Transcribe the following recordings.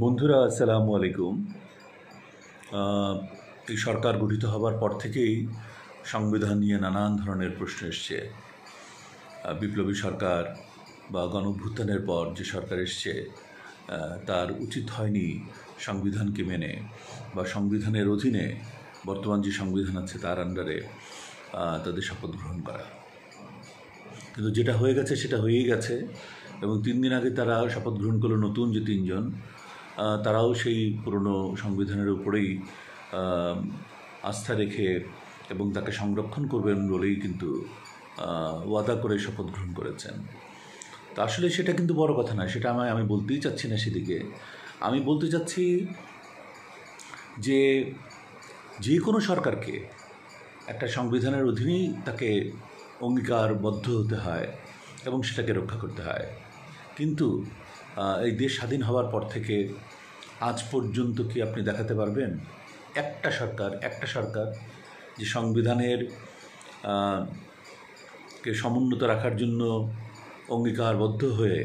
বন্ধুরা আসসালামু আলাইকুম। এই সরকার গঠিত হবার পর থেকেই সংবিধান নিয়ে নানান ধরনের প্রশ্ন এসছে। বিপ্লবী সরকার বা গণঅভ্যুত্থানের পর যে সরকার এসছে তার উচিত হয়নি সংবিধানকে মেনে বা সংবিধানের অধীনে বর্তমান যে সংবিধান আছে তার আন্ডারে তাদের শপথ গ্রহণ করা। কিন্তু যেটা হয়ে গেছে সেটা হয়েই গেছে, এবং 3 দিন আগে তারা শপথ গ্রহণ করলো নতুন যে 3 জন, তারাও সেই পুরনো সংবিধানের উপরেই আস্থা রেখে এবং তাকে সংরক্ষণ করবেন বলেই কিন্তু ওয়াদা করে শপথ গ্রহণ করেছেন। তা আসলে সেটা কিন্তু বড় কথা নয়, সেটা আমি বলতেই চাচ্ছি না সেদিকে। আমি বলতে চাচ্ছি যে যে কোনো সরকারকে একটা সংবিধানের অধীনেই তাকে অঙ্গীকারবদ্ধ হতে হয় এবং সেটাকে রক্ষা করতে হয়। কিন্তু এই দেশ স্বাধীন হওয়ার পর থেকে আজ পর্যন্ত কি আপনি দেখাতে পারবেন একটা সরকার যে সংবিধানের কে সমুন্নত রাখার জন্য অঙ্গীকারবদ্ধ হয়ে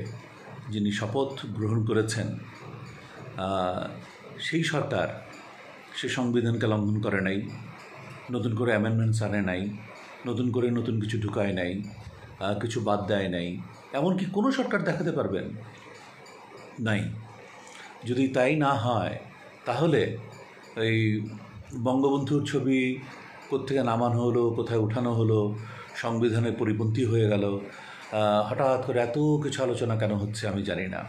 যিনি শপথ গ্রহণ করেছেন, সেই সরকার সে সংবিধানকে লঙ্ঘন করে নাই, নতুন করে অ্যামেন্ডমেন্টস আনে নাই, নতুন করে নতুন কিছু ঢুকায় নাই, কিছু বাদ দেয় নাই? এমনকি কোনো সরকার দেখাতে পারবেন? নাই। যদি তাই না হয় তাহলে এই বঙ্গবন্ধুর ছবি কোত্থেকে নামানো হলো, কোথায় উঠানো হলো, সংবিধানের পরিপন্থী হয়ে গেল, হঠাৎ করে এত কিছু আলোচনা কেন হচ্ছে আমি জানি না।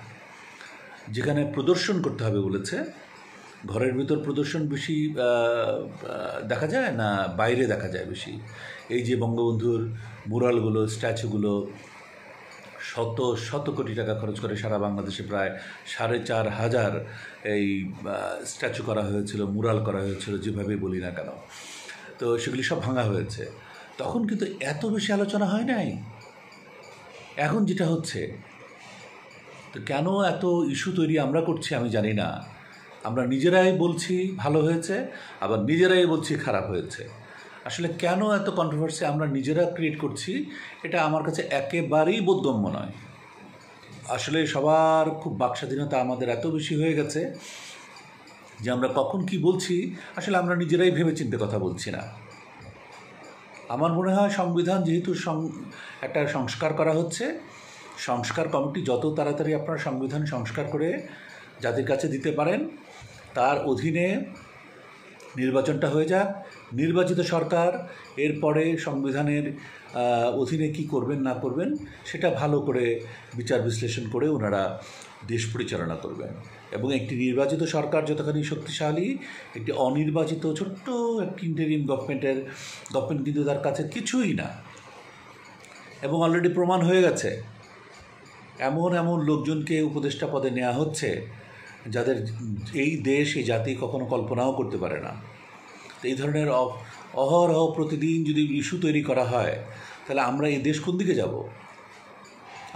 যেখানে প্রদর্শন করতে হবে বলেছে, ঘরের ভিতর প্রদর্শন বেশি দেখা যায় না বাইরে দেখা যায় বেশি? এই যে বঙ্গবন্ধুর মুরালগুলো, স্ট্যাচুগুলো, শত শত কোটি টাকা খরচ করে সারা বাংলাদেশে প্রায় 4,500 এই স্ট্যাচু করা হয়েছিল, মুরাল করা হয়েছিল, যেভাবেই বলি না কেন। তো সেগুলি সব ভাঙা হয়েছে। তখন কিন্তু এত বেশি আলোচনা হয় নাই। এখন যেটা হচ্ছে, তো কেন এত ইস্যু তৈরি আমরা করছি আমি জানি না। আমরা নিজেরাই বলছি ভালো হয়েছে, আবার নিজেরাই বলছি খারাপ হয়েছে। আসলে কেন এত কন্ট্রোভার্সি আমরা নিজেরা ক্রিয়েট করছি, এটা আমার কাছে একেবারেই বোধগম্য নয়। আসলে সবার খুব বাকস্বাধীনতা আমাদের এত বেশি হয়ে গেছে যে আমরা কখন কি বলছি আসলে আমরা নিজেরাই ভেবে চিন্তে কথা বলছি না। আমার মনে হয় সংবিধান যেহেতু একটা সংস্কার করা হচ্ছে, সংস্কার কমিটি যত তাড়াতাড়ি আপনারা সংবিধান সংস্কার করে জাতির কাছে দিতে পারেন, তার অধীনে নির্বাচনটা হয়ে যাক। নির্বাচিত সরকার এরপরে সংবিধানের অধীনে কি করবেন না করবেন সেটা ভালো করে বিচার বিশ্লেষণ করে ওনারা দেশ পরিচালনা করবেন। এবং একটি নির্বাচিত সরকার যতখানি শক্তিশালী, একটি অনির্বাচিত ছোট্ট একটি ইন্টারিম গভর্নমেন্ট কিন্তু তার কাছে কিছুই না। এবং অলরেডি প্রমাণ হয়ে গেছে, এমন এমন লোকজনকে উপদেষ্টা পদে নেওয়া হচ্ছে যাদের এই দেশ, এই জাতি কখনো কল্পনাও করতে পারে না। তো এই ধরনের অহরহ প্রতিদিন যদি ইস্যু তৈরি করা হয়, তাহলে আমরা এই দেশ কোন দিকে যাব?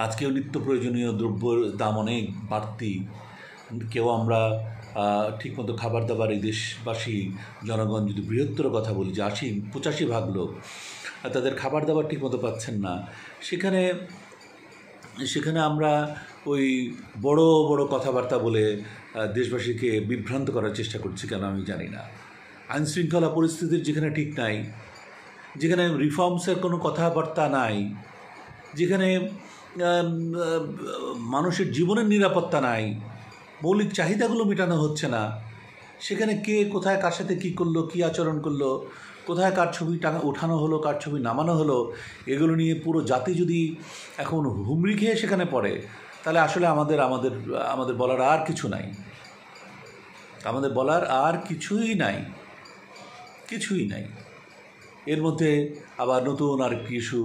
আজকেও নিত্য প্রয়োজনীয় দ্রব্যের দাম অনেক বাড়তি, কেউ আমরা ঠিকমতো খাবার দাবার, এই দেশবাসী জনগণ যদি বৃহত্তর কথা বলি যে 85% লোক তাদের খাবার দাবার ঠিকমতো পাচ্ছেন না, সেখানে আমরা ওই বড় বড় কথাবার্তা বলে দেশবাসীকে বিভ্রান্ত করার চেষ্টা করছি কেন আমি জানি না। আইনশৃঙ্খলা পরিস্থিতির যেখানে ঠিক নাই, যেখানে রিফর্মসের কোনো কথাবার্তা নাই, যেখানে মানুষের জীবনের নিরাপত্তা নাই, মৌলিক চাহিদাগুলো মেটানো হচ্ছে না, সেখানে কে কোথায় কার সাথে কী করলো, কী আচরণ করলো, কোথায় কার ছবি ওঠানো হলো, কার ছবি নামানো হলো, এগুলো নিয়ে পুরো জাতি যদি এখন হুমড়ি খেয়ে সেখানে পড়ে, তাহলে আসলে আমাদের বলার আর কিছু নাই। আমাদের বলার আর কিছুই নাই। এর মধ্যে আবার নতুন আরেকটি ইস্যু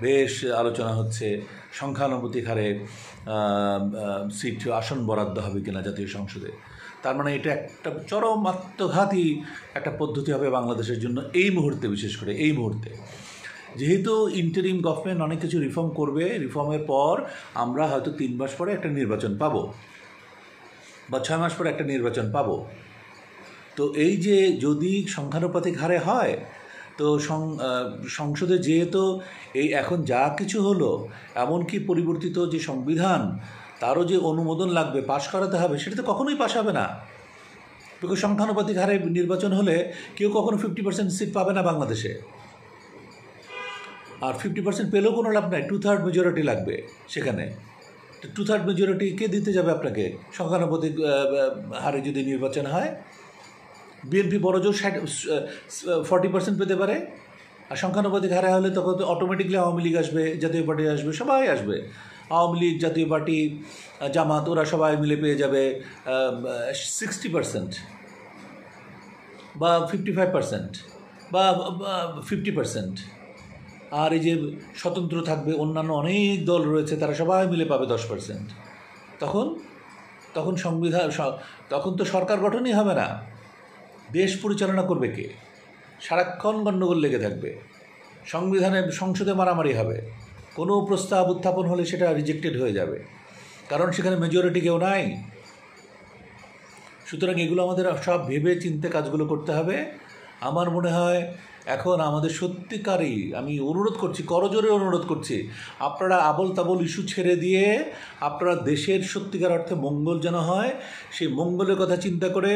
বেশ আলোচনা হচ্ছে, সংখ্যানুপাতিক হারে সিট আসন বরাদ্দ হবে কিনা জাতীয় সংসদে। তার মানে এটা একটা চরম আত্মঘাতী একটা পদ্ধতি হবে বাংলাদেশের জন্য এই মুহূর্তে। বিশেষ করে এই মুহূর্তে যেহেতু ইন্টারিম গভর্নমেন্ট অনেক কিছু রিফর্ম করবে, রিফর্মের পর আমরা হয়তো 3 মাস পরে একটা নির্বাচন পাবো বা 6 মাস পরে একটা নির্বাচন পাবো। তো এই যে যদি সংখ্যানুপাতিক হারে হয়, তো সংসদে যেহেতু এই এখন যা কিছু হলো, এমনকি পরিবর্তিত যে সংবিধান তারও যে অনুমোদন লাগবে, পাশ করাতে হবে, সেটা তো কখনোই পাশ হবে না। বিকজ সংখ্যানুপাতিক হারে নির্বাচন হলে কেউ কখনো 50% সিট পাবে না বাংলাদেশে। আর 50% পেলেও কোনো লাভ নাই, 2/3 মেজরিটি লাগবে সেখানে। 2/3 মেজরিটি কে দিতে যাবে আপনাকে সংখ্যানুপাতিক হারে যদি নির্বাচন হয়? বিএনপি বড় জোর 40% পেতে পারে, আর সংখ্যানুপাতিক হারে হলে তখন তো অটোমেটিকলি আওয়ামী লীগ আসবে, জাতীয় পার্টি আসবে, সবাই আসবে। আওয়ামী লীগ, জাতীয় পার্টি, জামাত, ওরা সবাই মিলে পেয়ে যাবে 60% বা 55% বা 50%। আর এই যে স্বতন্ত্র থাকবে, অন্যান্য অনেক দল রয়েছে, তারা সবাই মিলে পাবে 10%। তখন সংবিধান, তখন তো সরকার গঠনই হবে না। দেশ পরিচালনা করবে কে? সারাক্ষণ গণ্ডগোল লেগে থাকবে, সংসদে মারামারি হবে, কোনো প্রস্তাব উত্থাপন হলে সেটা রিজেক্টেড হয়ে যাবে, কারণ সেখানে মেজরিটি কেউ নাই। সুতরাং এগুলো আমাদের সব ভেবে চিন্তে কাজগুলো করতে হবে। আমার মনে হয় এখন আমাদের সত্যিকারই, আমি অনুরোধ করছি, করজোরে অনুরোধ করছি, আপনারা আবল তাবল ইস্যু ছেড়ে দিয়ে আপনারা দেশের সত্যিকার অর্থে মঙ্গল যেন হয়, সেই মঙ্গলের কথা চিন্তা করে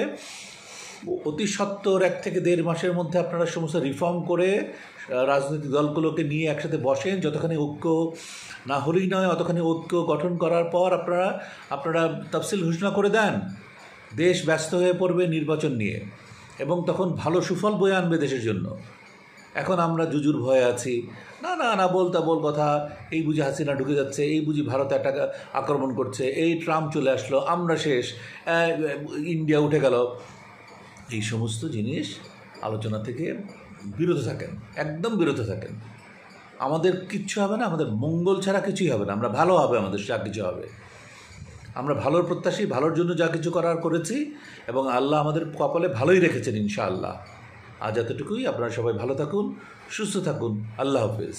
অতি সত্বর 1 থেকে 1.5 মাসের মধ্যে আপনারা সমস্ত রিফর্ম করে রাজনৈতিক দলগুলোকে নিয়ে একসাথে বসেন। যতখানি ঐক্য না হলেই নয়, অতখানি ঐক্য গঠন করার পর আপনারা তফসিল ঘোষণা করে দেন। দেশ ব্যস্ত হয়ে পড়বে নির্বাচন নিয়ে, এবং তখন ভালো সুফল বয়ে আনবে দেশের জন্য। এখন আমরা জুজুর ভয়ে আছি, না বলতা বল কথা, এই বুঝি হাসিনা ঢুকে যাচ্ছে, এই বুঝি ভারত একটা আক্রমণ করছে, এই ট্রাম্প চলে আসলো, আমরা শেষ, ইন্ডিয়া উঠে গেল। এই সমস্ত জিনিস আলোচনা থেকে বিরত থাকেন, একদম বিরত থাকেন। আমাদের কিচ্ছু হবে না, আমাদের মঙ্গল ছাড়া কিছুই হবে না। আমরা ভালো হবে, আমাদের যা কিছু হবে, আমরা ভালোর প্রত্যাশী, ভালোর জন্য যা কিছু করার করেছি, এবং আল্লাহ আমাদের কপালে ভালোই রেখেছেন ইনশাআল্লাহ। আজ এতটুকুই। আপনারা সবাই ভালো থাকুন, সুস্থ থাকুন। আল্লাহ হাফেজ।